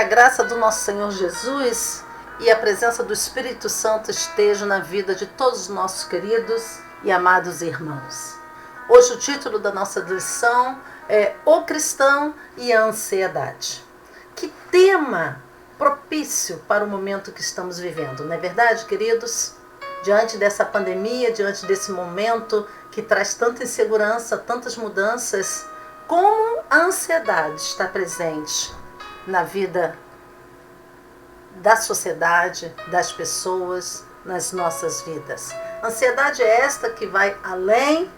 a graça do nosso Senhor Jesus e a presença do Espírito Santo estejam na vida de todos os nossos queridos e amados irmãos. Hoje o título da nossa lição é O Cristão e a Ansiedade. Que tema propício para o momento que estamos vivendo, não é verdade, queridos? Diante dessa pandemia, diante desse momento que traz tanta insegurança, tantas mudanças, como a ansiedade está presente na vida da sociedade, das pessoas, nas nossas vidas. Ansiedade é esta que vai além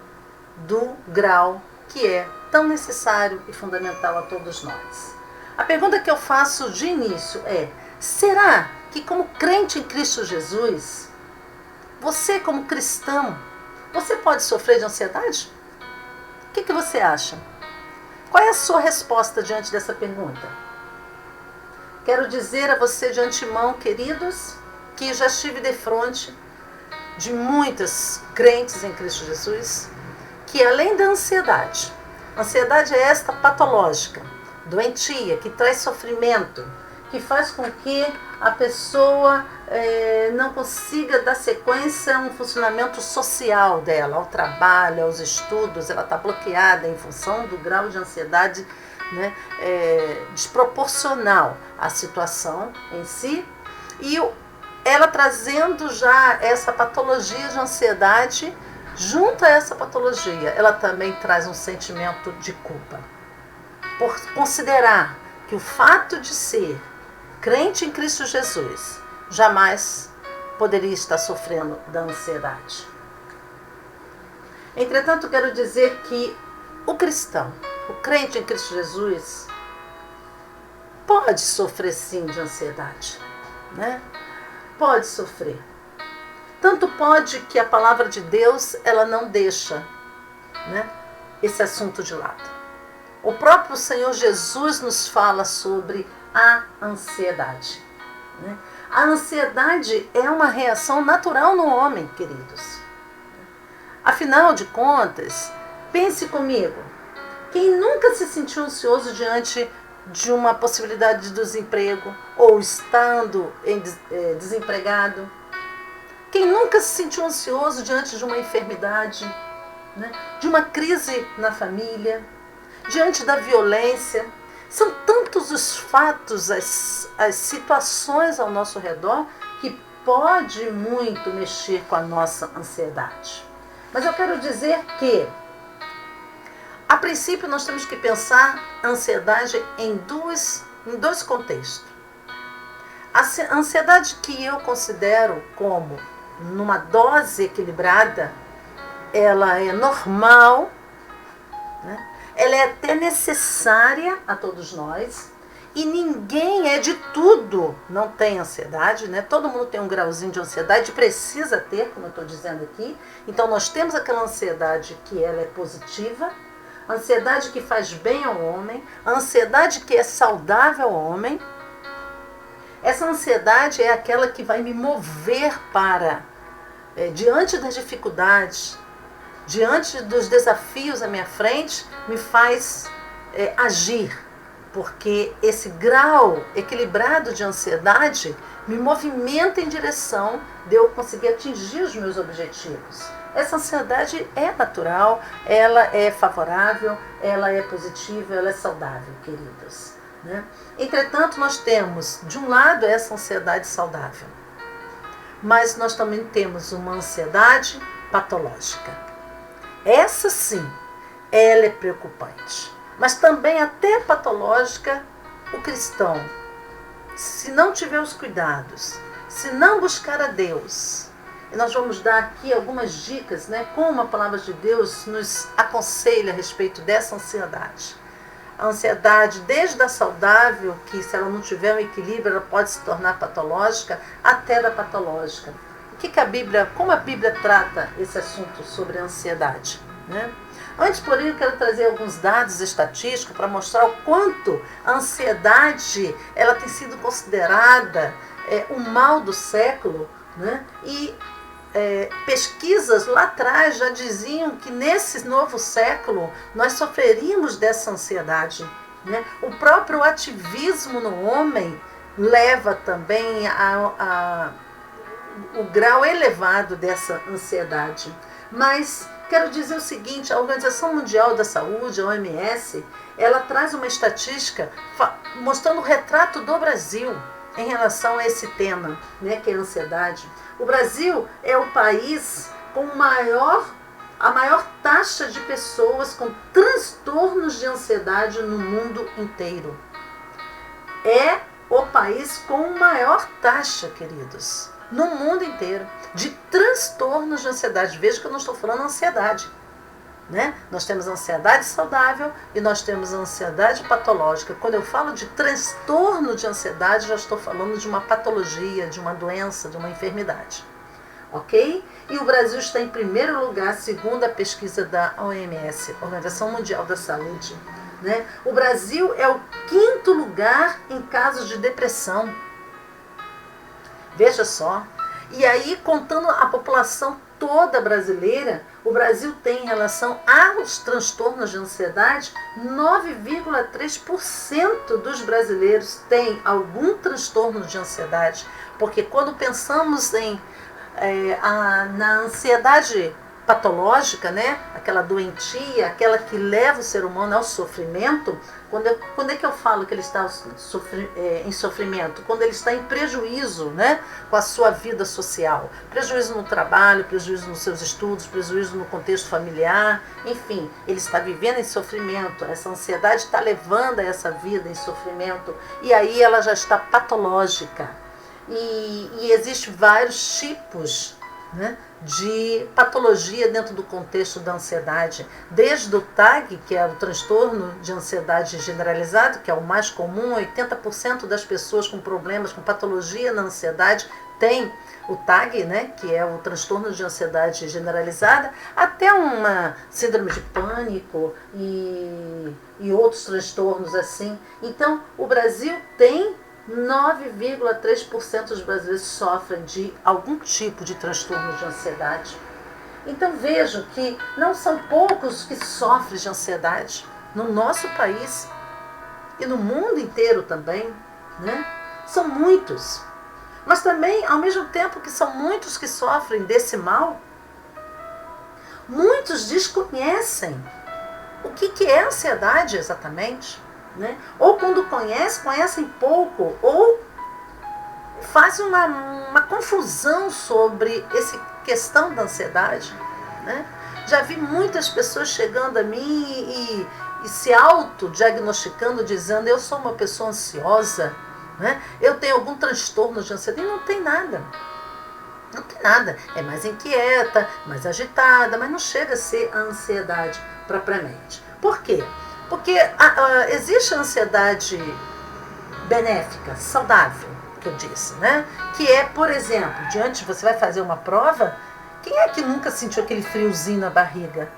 do grau que é tão necessário e fundamental a todos nós. A pergunta que eu faço de início é: será que como crente em Cristo Jesus, você como cristão, você pode sofrer de ansiedade? O que você acha? Qual é a sua resposta diante dessa pergunta? Quero dizer a você de antemão, queridos, que já estive defronte de muitas crentes em Cristo Jesus, que além da ansiedade é esta patológica, doentia, que traz sofrimento, que faz com que a pessoa não consiga dar sequência a um funcionamento social dela, ao trabalho, aos estudos. Ela está bloqueada em função do grau de ansiedade, né, desproporcional à situação em si, e ela trazendo já essa patologia de ansiedade, junto a essa patologia, ela também traz um sentimento de culpa, por considerar que o fato de ser crente em Cristo Jesus jamais poderia estar sofrendo da ansiedade. Entretanto, quero dizer que o cristão, o crente em Cristo Jesus, pode sofrer sim de ansiedade, né? Pode sofrer. Tanto pode que a palavra de Deus, ela não deixa, né, esse assunto de lado. O próprio Senhor Jesus nos fala sobre a ansiedade, né? A ansiedade é uma reação natural no homem, queridos. Afinal de contas, pense comigo, quem nunca se sentiu ansioso diante de uma possibilidade de desemprego ou estando desempregado? Quem nunca se sentiu ansioso diante de uma enfermidade, né? De uma crise na família, diante da violência? São tantos os fatos, as situações ao nosso redor que pode muito mexer com a nossa ansiedade. Mas eu quero dizer que, a princípio, nós temos que pensar a ansiedade em dois contextos. A ansiedade que eu considero como numa dose equilibrada, ela é normal, né? Ela é até necessária a todos nós, e ninguém é de tudo não tem ansiedade, né? Todo mundo tem um grauzinho de ansiedade, precisa ter, como eu estou dizendo aqui. Então nós temos aquela ansiedade que ela é positiva, a ansiedade que faz bem ao homem, a ansiedade que é saudável ao homem. Essa ansiedade é aquela que vai me mover para, diante das dificuldades, diante dos desafios à minha frente, me faz agir, porque esse grau equilibrado de ansiedade me movimenta em direção de eu conseguir atingir os meus objetivos. Essa ansiedade é natural, ela é favorável, ela é positiva, ela é saudável, queridos, né? Entretanto, nós temos, de um lado, essa ansiedade saudável, mas nós também temos uma ansiedade patológica. Essa sim, ela é preocupante, mas também até patológica. O cristão, se não tiver os cuidados, se não buscar a Deus, e nós vamos dar aqui algumas dicas, né, como a palavra de Deus nos aconselha a respeito dessa ansiedade. A ansiedade, desde a saudável, que se ela não tiver um equilíbrio, ela pode se tornar patológica, até da patológica. Como a Bíblia trata esse assunto sobre a ansiedade, né? Antes, porém, eu quero trazer alguns dados estatísticos para mostrar o quanto a ansiedade ela tem sido considerada o mal do século, né? E pesquisas lá atrás já diziam que nesse novo século nós sofreríamos dessa ansiedade né? O próprio ativismo no homem leva também o grau elevado dessa ansiedade. Mas quero dizer o seguinte, a Organização Mundial da Saúde, a OMS, ela traz uma estatística mostrando o retrato do Brasil em relação a esse tema, né, que é a ansiedade. O Brasil é o país com a maior taxa de pessoas com transtornos de ansiedade no mundo inteiro. É o país com maior taxa, queridos, no mundo inteiro, de transtornos de ansiedade. Veja que eu não estou falando ansiedade, né? Nós temos ansiedade saudável e nós temos ansiedade patológica. Quando eu falo de transtorno de ansiedade, já estou falando de uma patologia, de uma doença, de uma enfermidade. Ok? E o Brasil está em primeiro lugar, segundo a pesquisa da OMS, Organização Mundial da Saúde. Né? O Brasil é o 5º lugar em casos de depressão. Veja só. E aí, contando a população toda brasileira, o Brasil tem em relação aos transtornos de ansiedade, 9,3% dos brasileiros têm algum transtorno de ansiedade. Porque quando pensamos na ansiedade patológica, né? Aquela doentia, aquela que leva o ser humano ao sofrimento, quando é que eu falo que ele está em sofrimento? Quando ele está em prejuízo, né? Com a sua vida social. Prejuízo no trabalho, prejuízo nos seus estudos, prejuízo no contexto familiar, enfim, ele está vivendo em sofrimento. Essa ansiedade está levando a essa vida em sofrimento e aí ela já está patológica. E existem vários tipos, né, de patologia dentro do contexto da ansiedade, desde o TAG, que é o transtorno de ansiedade generalizado, que é o mais comum. 80% das pessoas com problemas, com patologia na ansiedade tem o TAG, né, que é o transtorno de ansiedade generalizada, até uma síndrome de pânico e outros transtornos assim. Então, o Brasil tem 9,3% dos brasileiros sofrem de algum tipo de transtorno de ansiedade. Então vejam que não são poucos que sofrem de ansiedade no nosso país e no mundo inteiro também, né? São muitos. Mas também, ao mesmo tempo que são muitos que sofrem desse mal, muitos desconhecem o que é ansiedade exatamente. Né? Ou quando conhecem pouco, ou fazem uma confusão sobre essa questão da ansiedade. Né? Já vi muitas pessoas chegando a mim e se autodiagnosticando, dizendo: eu sou uma pessoa ansiosa, né? Eu tenho algum transtorno de ansiedade. E não tem nada. Não tem nada. É mais inquieta, mais agitada, mas não chega a ser a ansiedade propriamente. Por quê? Porque existe a ansiedade benéfica, saudável, que eu disse, né? Que é, por exemplo, você vai fazer uma prova, quem é que nunca sentiu aquele friozinho na barriga?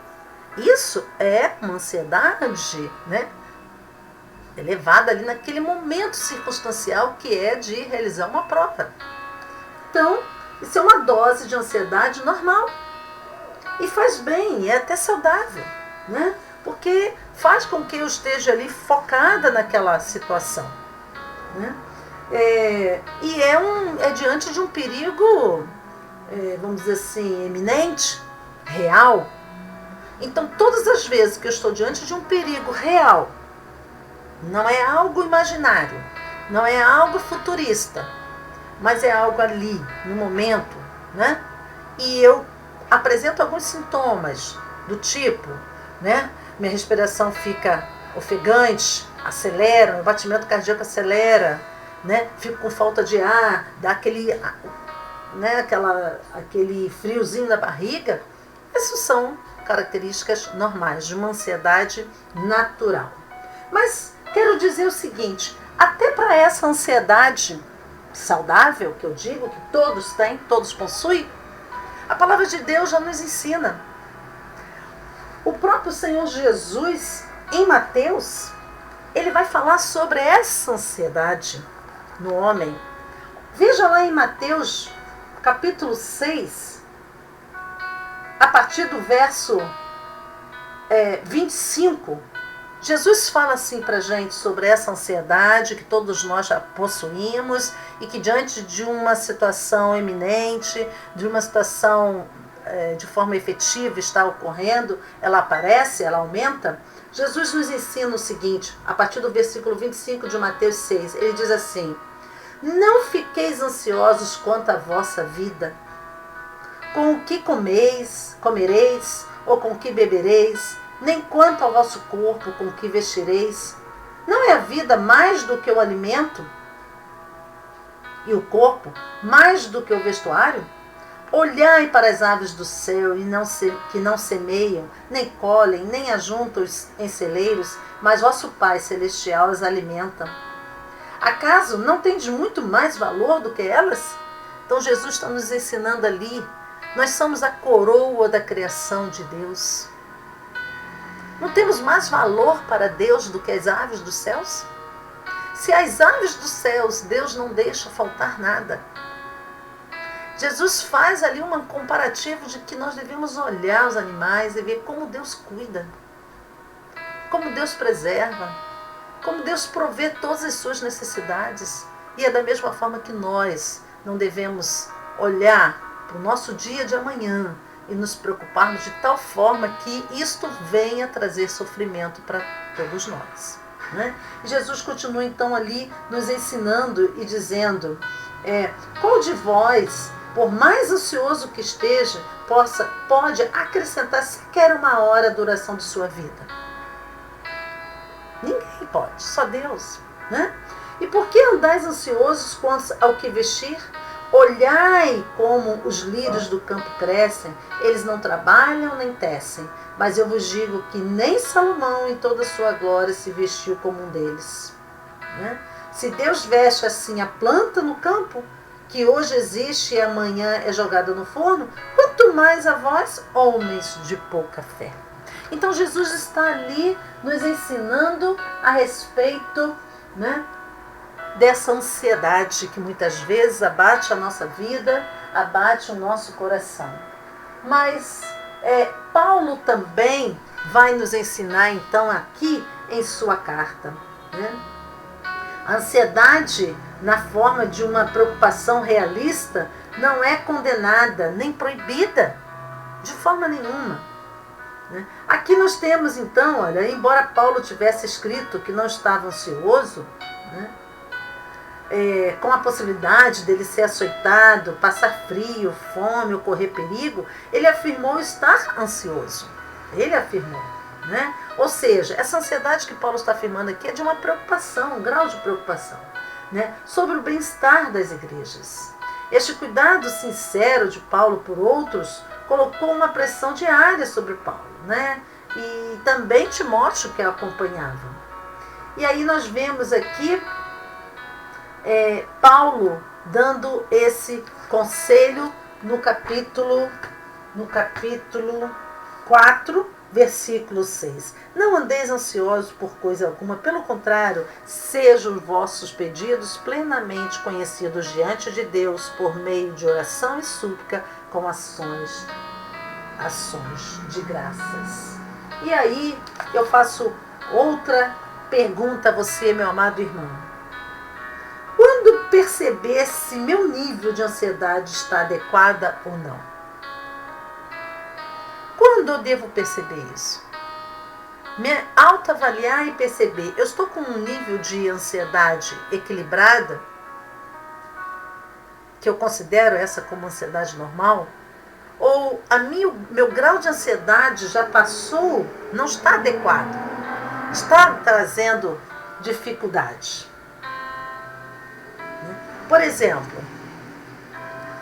Isso é uma ansiedade, né, elevada ali naquele momento circunstancial que é de realizar uma prova. Então, isso é uma dose de ansiedade normal. E faz bem, é até saudável, né? Porque faz com que eu esteja ali focada naquela situação. Né? E é diante de um perigo, vamos dizer assim, eminente, real. Então, todas as vezes que eu estou diante de um perigo real, não é algo imaginário, não é algo futurista, mas é algo ali, no momento, né? E eu apresento alguns sintomas do tipo, né? Minha respiração fica ofegante, acelera, meu batimento cardíaco acelera, né? Fico com falta de ar, dá aquele friozinho na barriga. Essas são características normais de uma ansiedade natural. Mas quero dizer o seguinte, até para essa ansiedade saudável, que eu digo, que todos têm, todos possuem, a palavra de Deus já nos ensina. O próprio Senhor Jesus, em Mateus, ele vai falar sobre essa ansiedade no homem. Veja lá em Mateus, capítulo 6, a partir do verso 25, Jesus fala assim para a gente sobre essa ansiedade que todos nós já possuímos e que diante de uma situação eminente, de uma situação de forma efetiva está ocorrendo, ela aparece, ela aumenta. Jesus nos ensina o seguinte, a partir do versículo 25 de Mateus 6, ele diz assim: não fiqueis ansiosos quanto à vossa vida, com o que comereis, ou com o que bebereis, nem quanto ao vosso corpo, com o que vestireis. Não é a vida mais do que o alimento? E o corpo mais do que o vestuário? Olhai para as aves do céu, que não semeiam, nem colhem, nem ajuntam em celeiros, mas vosso Pai Celestial as alimenta. Acaso não tendes muito mais valor do que elas? Então Jesus está nos ensinando ali. Nós somos a coroa da criação de Deus. Não temos mais valor para Deus do que as aves dos céus? Se as aves dos céus, Deus não deixa faltar nada. Jesus faz ali um comparativo de que nós devemos olhar os animais e ver como Deus cuida, como Deus preserva, como Deus provê todas as suas necessidades. E é da mesma forma que nós não devemos olhar para o nosso dia de amanhã e nos preocuparmos de tal forma que isto venha trazer sofrimento para todos nós. Né? E Jesus continua então ali nos ensinando e dizendo, qual de vós, por mais ansioso que esteja, pode acrescentar sequer uma hora a duração de sua vida? Ninguém pode, só Deus. Né? E por que andais ansiosos quanto ao que vestir? Olhai como os lírios do campo crescem, eles não trabalham nem tecem, mas eu vos digo que nem Salomão em toda a sua glória se vestiu como um deles. Né? Se Deus veste assim a planta no campo, que hoje existe e amanhã é jogada no forno, quanto mais a vós, homens de pouca fé. Então Jesus está ali nos ensinando a respeito, né, dessa ansiedade que muitas vezes abate a nossa vida, abate o nosso coração. Mas Paulo também vai nos ensinar então aqui em sua carta, né? A ansiedade na forma de uma preocupação realista não é condenada nem proibida de forma nenhuma. Né? Aqui nós temos então, olha, embora Paulo tivesse escrito que não estava ansioso, né, com a possibilidade dele ser açoitado, passar frio, fome ou correr perigo, ele afirmou estar ansioso. Ele afirmou. Né? Ou seja, essa ansiedade que Paulo está afirmando aqui é de uma preocupação, um grau de preocupação, né, sobre o bem-estar das igrejas. Este cuidado sincero de Paulo por outros colocou uma pressão diária sobre Paulo, né, e também Timóteo, que o acompanhava. E aí nós vemos aqui Paulo dando esse conselho no capítulo 4, versículo 6. Não andeis ansiosos por coisa alguma, pelo contrário, sejam os vossos pedidos plenamente conhecidos diante de Deus por meio de oração e súplica com ações de graças. E aí eu faço outra pergunta a você, meu amado irmão. Quando perceber se meu nível de ansiedade está adequada ou não? Quando eu devo perceber isso? Me autoavaliar e perceber, eu estou com um nível de ansiedade equilibrada, que eu considero essa como ansiedade normal, ou meu grau de ansiedade já passou, não está adequado, está trazendo dificuldade. Por exemplo,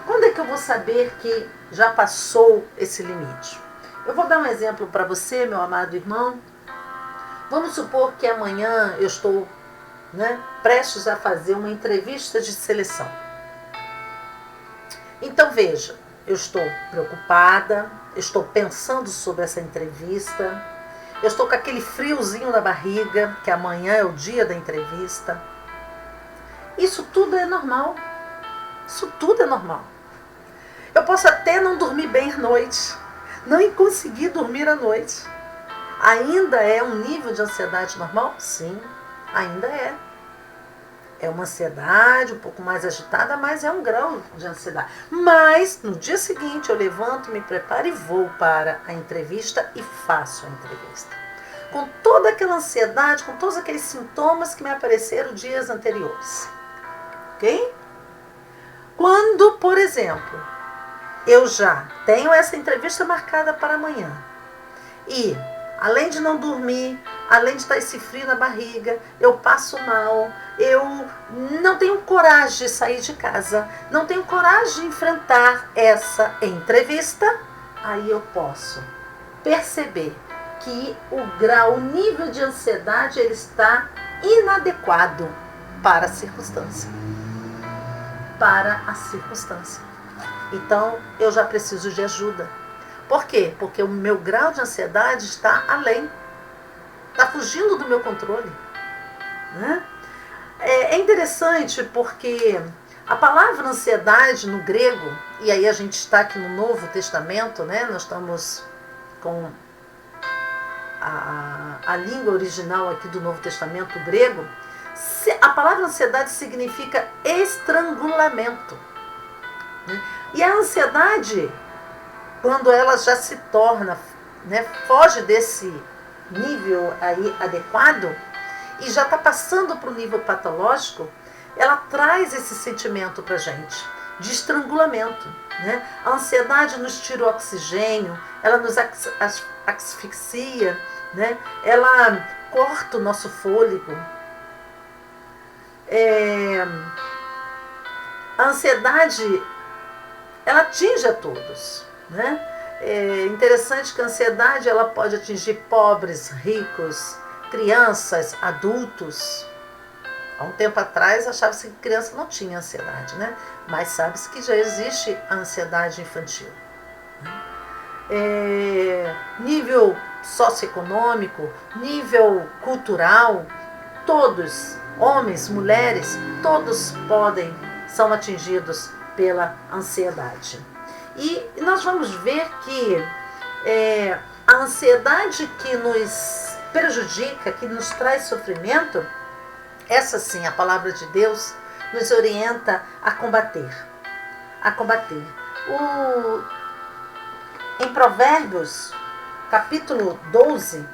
quando é que eu vou saber que já passou esse limite? Eu vou dar um exemplo para você, meu amado irmão. Vamos supor que amanhã eu estou, né, prestes a fazer uma entrevista de seleção. Então veja, eu estou preocupada, estou pensando sobre essa entrevista, eu estou com aquele friozinho na barriga, que amanhã é o dia da entrevista. Isso tudo é normal. Isso tudo é normal. Eu posso até não dormir bem à noite, não conseguir dormir à noite. Ainda é um nível de ansiedade normal? Sim, ainda é. É uma ansiedade um pouco mais agitada, mas é um grau de ansiedade. Mas no dia seguinte eu levanto, me preparo e vou para a entrevista e faço a entrevista. Com toda aquela ansiedade, com todos aqueles sintomas que me apareceram dias anteriores. Ok? Quando, por exemplo, eu já tenho essa entrevista marcada para amanhã e, além de não dormir, além de estar esse frio na barriga, eu passo mal, eu não tenho coragem de sair de casa, não tenho coragem de enfrentar essa entrevista, aí eu posso perceber que o nível de ansiedade ele está inadequado para a circunstância. Então, eu já preciso de ajuda. Por quê? Porque o meu grau de ansiedade está além. Está fugindo do meu controle. Né? É interessante porque a palavra ansiedade no grego, e aí a gente está aqui no Novo Testamento, né? Nós estamos com a língua original aqui do Novo Testamento grego. A palavra ansiedade significa estrangulamento. Né? E a ansiedade, quando ela já se torna, né, foge desse nível aí adequado e já está passando para o nível patológico, ela traz esse sentimento para a gente de estrangulamento. Né? A ansiedade nos tira o oxigênio, ela nos asfixia, né? Ela corta o nosso fôlego. A ansiedade, ela atinge a todos. Né? É interessante que a ansiedade ela pode atingir pobres, ricos, crianças, adultos. Há um tempo atrás achava-se que criança não tinha ansiedade, né? Mas sabe-se que já existe a ansiedade infantil. Nível socioeconômico, nível cultural, todos, homens, mulheres, todos são atingidos pela ansiedade. E nós vamos ver que a ansiedade que nos prejudica, que nos traz sofrimento, essa sim, a palavra de Deus nos orienta a combater. Em Provérbios, capítulo 12,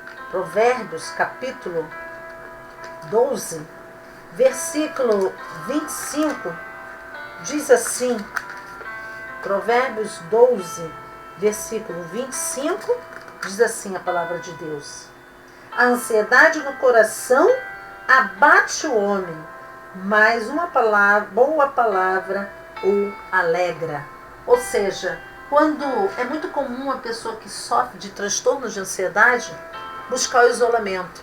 versículo 25, diz assim, Provérbios 12, versículo 25, diz assim a palavra de Deus: a ansiedade no coração abate o homem, mas uma boa palavra o alegra. Ou seja, quando é muito comum a pessoa que sofre de transtornos de ansiedade buscar o isolamento.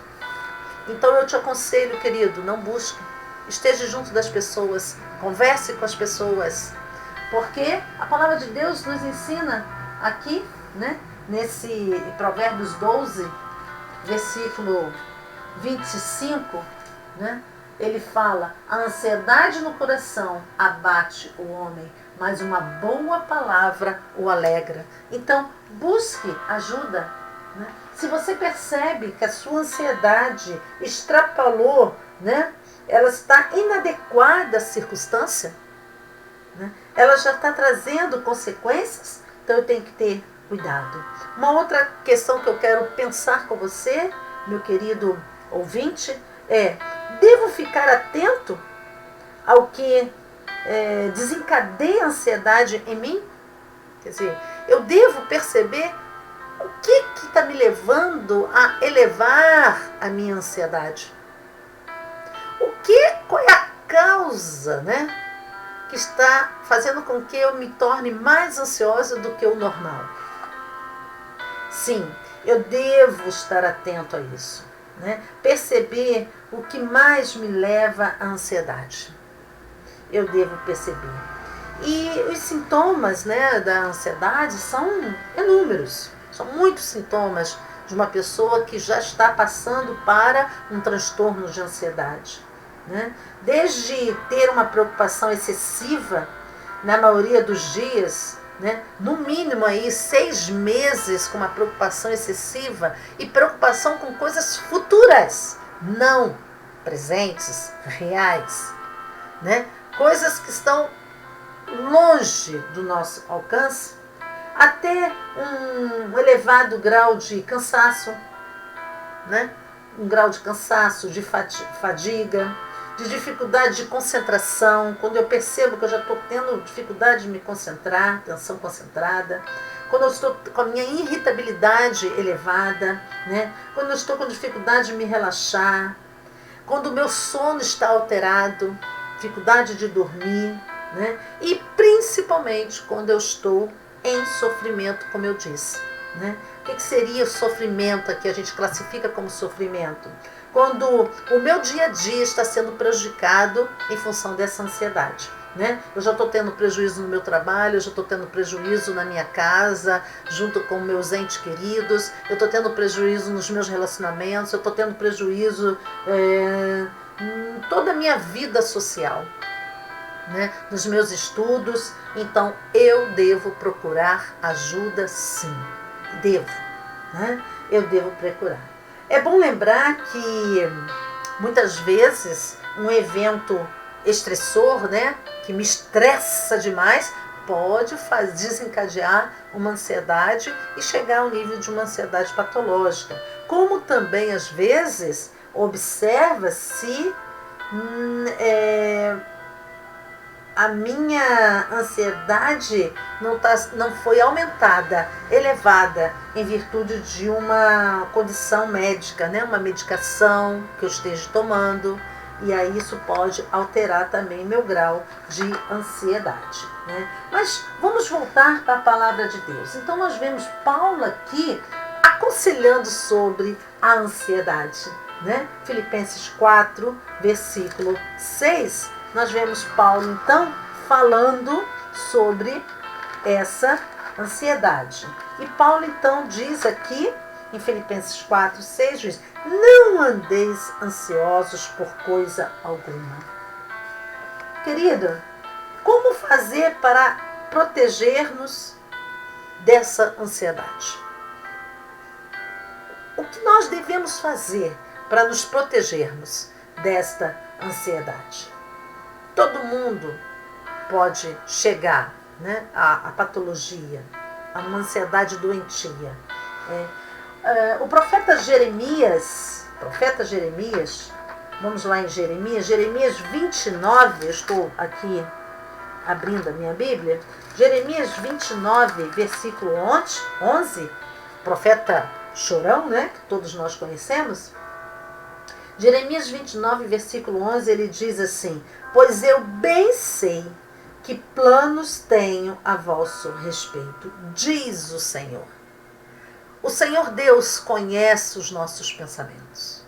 Então eu te aconselho, querido, não busque. Esteja junto das pessoas, converse com as pessoas. Porque a palavra de Deus nos ensina aqui, né, nesse Provérbios 12, versículo 25, né, ele fala: a ansiedade no coração abate o homem, mas uma boa palavra o alegra. Então, busque ajuda. Né? Se você percebe que a sua ansiedade extrapolou, né, ela está inadequada à circunstância, né, ela já está trazendo consequências, então eu tenho que ter cuidado. Uma outra questão que eu quero pensar com você, meu querido ouvinte, devo ficar atento ao que desencadeia a ansiedade em mim? Quer dizer, eu devo perceber o que está me levando a elevar a minha ansiedade. Qual é a causa, né, que está fazendo com que eu me torne mais ansiosa do que o normal? Sim, eu devo estar atento a isso. Né? Perceber o que mais me leva à ansiedade. Eu devo perceber. E os sintomas, né, da ansiedade são inúmeros. São muitos sintomas de uma pessoa que já está passando para um transtorno de ansiedade. Né? Desde ter uma preocupação excessiva, na maioria dos dias, né? No mínimo aí 6 meses com uma preocupação excessiva e preocupação com coisas futuras, não presentes, reais, né? Coisas que estão longe do nosso alcance, até um elevado grau de cansaço, né? Um grau de cansaço, de fadiga, de dificuldade de concentração, quando eu percebo que eu já estou tendo dificuldade de me concentrar, atenção concentrada, quando eu estou com a minha irritabilidade elevada, né? Quando eu estou com dificuldade de me relaxar, quando o meu sono está alterado, dificuldade de dormir, né? E principalmente quando eu estou em sofrimento, como eu disse, né? O que seria o sofrimento aqui? A gente classifica como sofrimento quando o meu dia a dia está sendo prejudicado em função dessa ansiedade, né? Eu já estou tendo prejuízo no meu trabalho, eu já estou tendo prejuízo na minha casa, junto com meus entes queridos, eu estou tendo prejuízo nos meus relacionamentos, eu estou tendo prejuízo em toda a minha vida social, né? Nos meus estudos. Então eu devo procurar ajuda, sim, devo, né? Eu devo procurar. É bom lembrar que muitas vezes um evento estressor, né, que me estressa demais, pode desencadear uma ansiedade e chegar ao nível de uma ansiedade patológica. Como também, às vezes, observa-se a minha ansiedade não foi aumentada, elevada, em virtude de uma condição médica, né? Uma medicação que eu esteja tomando, e aí isso pode alterar também meu grau de ansiedade, né? Mas vamos voltar para a palavra de Deus. Então nós vemos Paulo aqui aconselhando sobre a ansiedade, né? Filipenses 4, versículo 6, nós vemos Paulo, então, falando sobre essa ansiedade. E Paulo, então, diz aqui, em Filipenses 4, 6, diz: não andeis ansiosos por coisa alguma. Querido, como fazer para proteger-nos dessa ansiedade? O que nós devemos fazer para nos protegermos desta ansiedade? Todo mundo pode chegar, né, à patologia, a uma ansiedade doentia. O profeta Jeremias, vamos lá em Jeremias 29, eu estou aqui abrindo a minha Bíblia, Jeremias 29, versículo 11, profeta chorão, né, que todos nós conhecemos. Jeremias 29, versículo 11, ele diz assim: pois eu bem sei que planos tenho a vosso respeito, diz o Senhor. O Senhor Deus conhece os nossos pensamentos.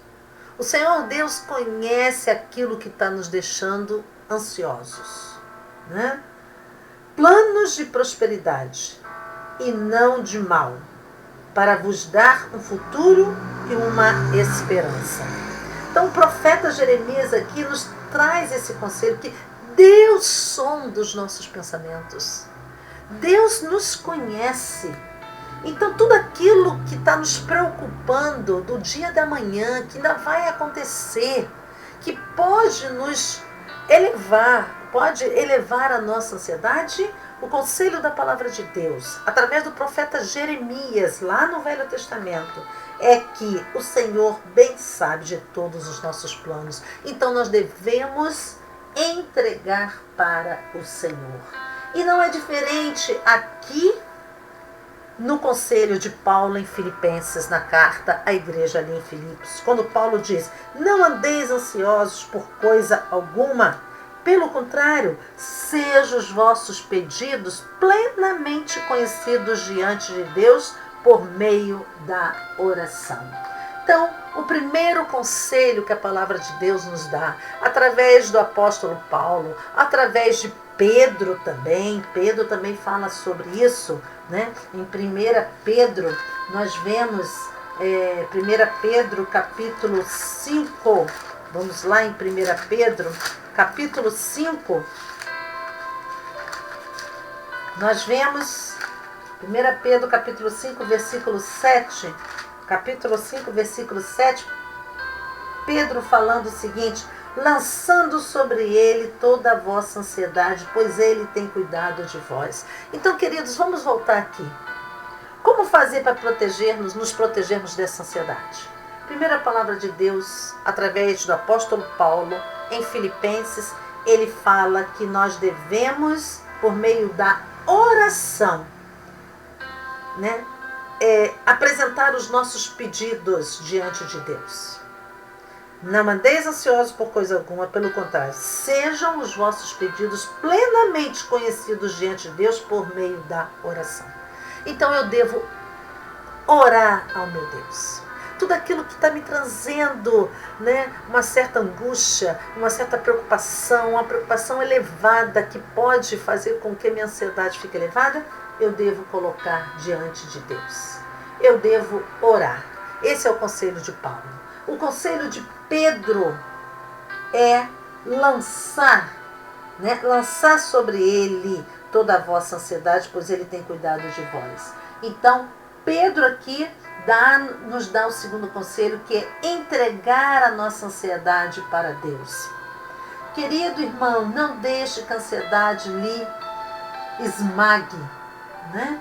O Senhor Deus conhece aquilo que está nos deixando ansiosos, né? Planos de prosperidade e não de mal, para vos dar um futuro e uma esperança. Então o profeta Jeremias aqui nos traz esse conselho que Deus sonda os nossos pensamentos. Deus nos conhece. Então tudo aquilo que está nos preocupando do dia da manhã, que ainda vai acontecer, que pode nos pode elevar a nossa ansiedade, o conselho da palavra de Deus, através do profeta Jeremias, lá no Velho Testamento, é que o Senhor bem sabe de todos os nossos planos. Então nós devemos entregar para o Senhor. E não é diferente aqui no conselho de Paulo em Filipenses, na carta à igreja ali em Filipos, quando Paulo diz: não andeis ansiosos por coisa alguma, pelo contrário, sejam os vossos pedidos plenamente conhecidos diante de Deus por meio da oração. Então, o primeiro conselho que a palavra de Deus nos dá, através do apóstolo Paulo, através de Pedro também fala sobre isso, né? Em 1 Pedro, nós vemos 1 Pedro capítulo 5, vamos lá em 1 Pedro, capítulo 5, Nós vemos 1 Pedro capítulo 5, versículo 7. Capítulo 5, versículo 7. Pedro falando o seguinte: lançando sobre ele toda a vossa ansiedade, pois ele tem cuidado de vós. Então, queridos, vamos voltar aqui. Como fazer para nos protegermos dessa ansiedade? Primeira palavra de Deus, através do apóstolo Paulo, em Filipenses, ele fala que nós devemos, por meio da oração, né, apresentar os nossos pedidos diante de Deus. Não andeis ansiosos por coisa alguma, pelo contrário, sejam os vossos pedidos plenamente conhecidos diante de Deus por meio da oração. Então eu devo orar ao meu Deus. Tudo aquilo que está me trazendo, né, uma certa angústia, uma certa preocupação, uma preocupação elevada que pode fazer com que a minha ansiedade fique elevada, eu devo colocar diante de Deus. Eu devo orar. Esse é o conselho de Paulo. O conselho de Pedro é lançar sobre ele toda a vossa ansiedade, pois ele tem cuidado de vós. Então, Pedro aqui nos dá o segundo conselho, que é entregar a nossa ansiedade para Deus. Querido irmão, não deixe que a ansiedade lhe esmague, né?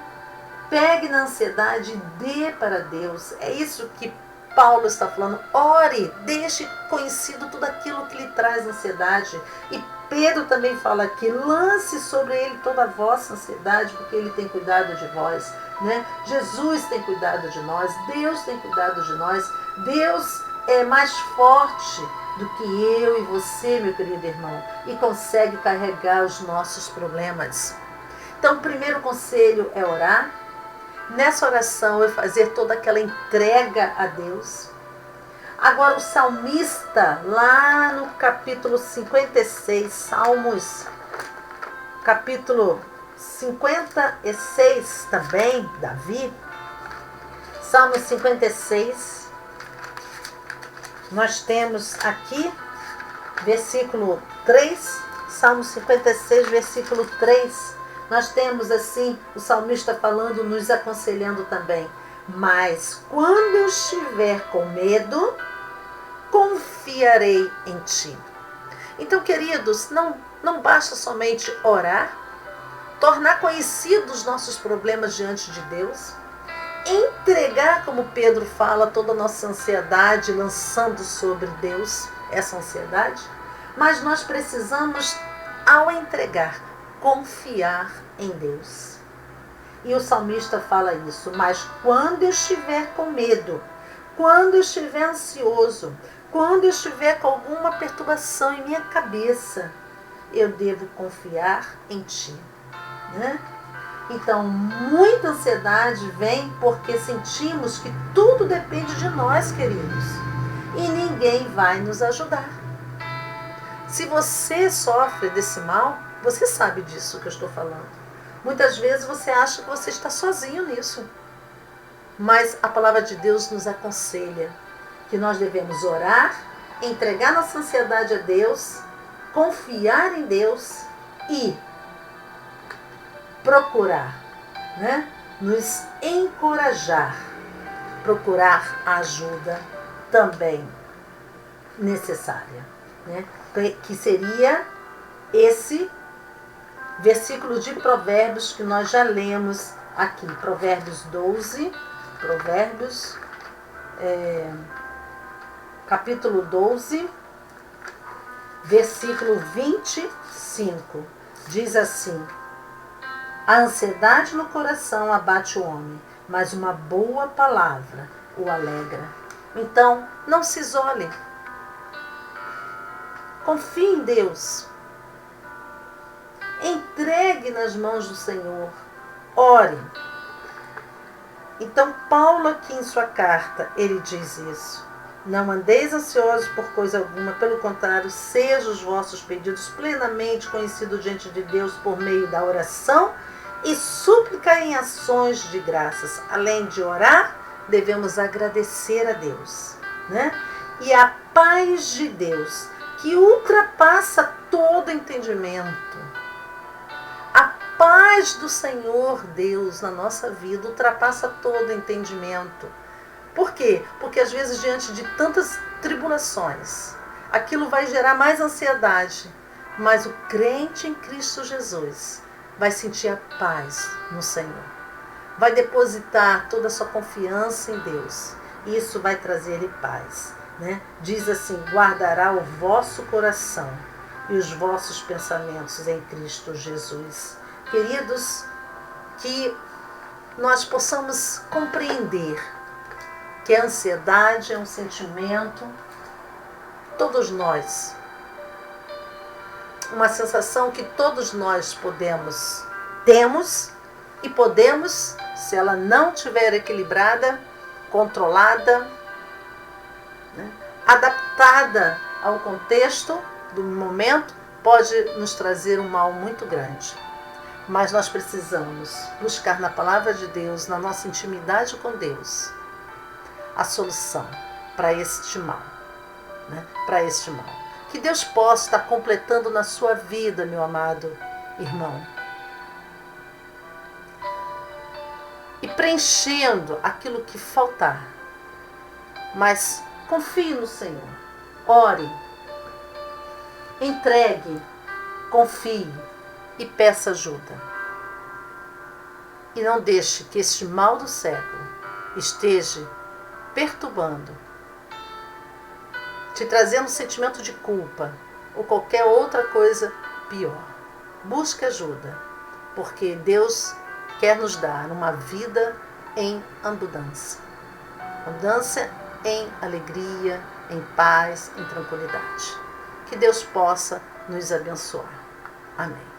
Pegue na ansiedade e dê para Deus. É isso que Paulo está falando. Ore, deixe conhecido tudo aquilo que lhe traz ansiedade. E Pedro também fala aqui: lance sobre ele toda a vossa ansiedade, porque ele tem cuidado de vós, né? Jesus tem cuidado de nós, Deus tem cuidado de nós. Deus é mais forte do que eu e você, meu querido irmão, e consegue carregar os nossos problemas. Então, o primeiro conselho é orar. Nessa oração é fazer toda aquela entrega a Deus. Agora o salmista, lá no capítulo 56, Salmos, capítulo 56 também, Davi, Salmos 56, nós temos aqui, versículo 3, Salmos 56, versículo 3, nós temos assim o salmista falando, nos aconselhando também: mas quando eu estiver com medo, confiarei em ti. Então, queridos, não basta somente orar, tornar conhecidos os nossos problemas diante de Deus, entregar, como Pedro fala, toda a nossa ansiedade, lançando sobre Deus essa ansiedade, mas nós precisamos, ao entregar, confiar em Deus. E o salmista fala isso: mas quando eu estiver com medo, quando eu estiver ansioso, quando eu estiver com alguma perturbação em minha cabeça, eu devo confiar em ti, né? Então, muita ansiedade vem porque sentimos que tudo depende de nós, queridos, e ninguém vai nos ajudar. Se você sofre desse mal, você sabe disso que eu estou falando. Muitas vezes você acha que você está sozinho nisso. Mas a palavra de Deus nos aconselha que nós devemos orar, entregar nossa ansiedade a Deus, confiar em Deus e procurar, né, nos encorajar, procurar a ajuda também necessária, né, que seria esse versículo de Provérbios que nós já lemos aqui, Provérbios 12, capítulo 12, versículo 25, diz assim: a ansiedade no coração abate o homem, mas uma boa palavra o alegra. Então, não se isole. Confie em Deus. Entregue nas mãos do Senhor. Ore. Então, Paulo aqui em sua carta, ele diz isso: não andeis ansiosos por coisa alguma, pelo contrário, sejam os vossos pedidos plenamente conhecidos diante de Deus por meio da oração e súplica em ações de graças. Além de orar, devemos agradecer a Deus, né? E a paz de Deus, que ultrapassa todo entendimento, a paz paz do Senhor Deus na nossa vida ultrapassa todo entendimento. Por quê? Porque às vezes, diante de tantas tribulações, aquilo vai gerar mais ansiedade. Mas o crente em Cristo Jesus vai sentir a paz no Senhor. Vai depositar toda a sua confiança em Deus. E isso vai trazer-lhe paz. Né? Diz assim: guardará o vosso coração e os vossos pensamentos em Cristo Jesus. Queridos, que nós possamos compreender que a ansiedade é um sentimento, todos nós, uma sensação que todos nós temos e podemos, se ela não estiver equilibrada, controlada, né, adaptada ao contexto do momento, pode nos trazer um mal muito grande. Mas nós precisamos buscar na palavra de Deus, na nossa intimidade com Deus, a solução para este mal. Né? Para este mal. Que Deus possa estar completando na sua vida, meu amado irmão. E preenchendo aquilo que faltar. Mas confie no Senhor. Ore. Entregue. Confie. E peça ajuda. E não deixe que este mal do século esteja perturbando, te trazendo sentimento de culpa ou qualquer outra coisa pior. Busque ajuda, porque Deus quer nos dar uma vida em abundância. Abundância em alegria, em paz, em tranquilidade. Que Deus possa nos abençoar. Amém.